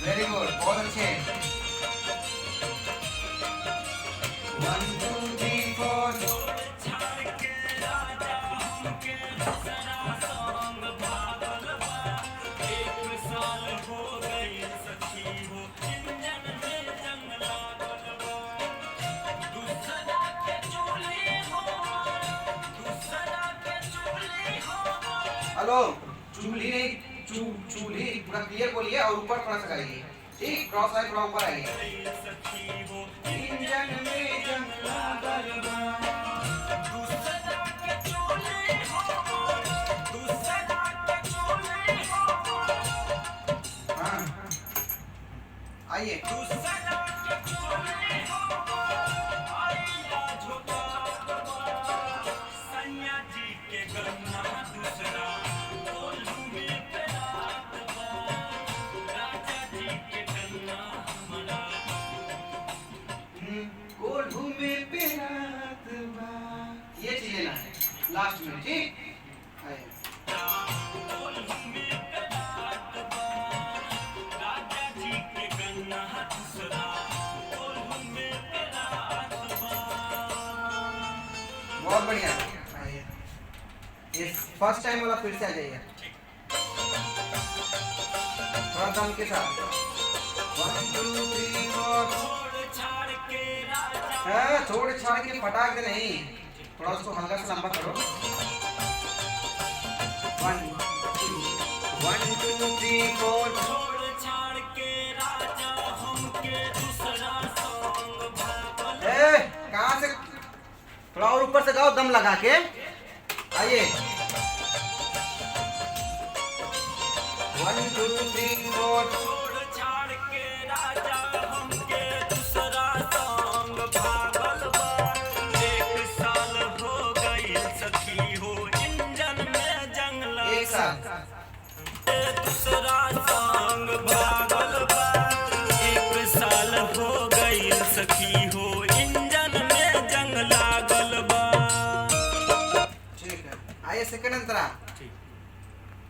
Very good, बहुत अच्छे। 1 2 3 4। Hello, चूल्ही नहीं, चूल्ही पूरा क्लियर बोलिए और ऊपर थोड़ा सा गाइए। ठीक, क्रॉस है थोड़ा ऊपर आइए। इंजन में जंग लागल बा, दूसरा के चूल्ही हो, दूसरा के चूल्ही हो। हाँ, आइए। दूसरा के चूल्ही हो, आइया झोंका सैया जी के गन्ना दूसरा ये चीज लेना है लास्ट में। ठीक, बहुत बढ़िया। ये फर्स्ट टाइम वाला फिर से आ जाइए थोड़ा दम के साथ। 1 2 3 4। छोड़ छाड़ के फटाक दे नहीं, थोड़ा उसको हल्का सा लंबा करो। 1 2 3 4। छोड़ छाड़ के राजा हमके दूसरा सॉन्ग भागल। कहाँ से? थोड़ा और ऊपर से गाओ दम लगा के। आइए 1 2 3 4।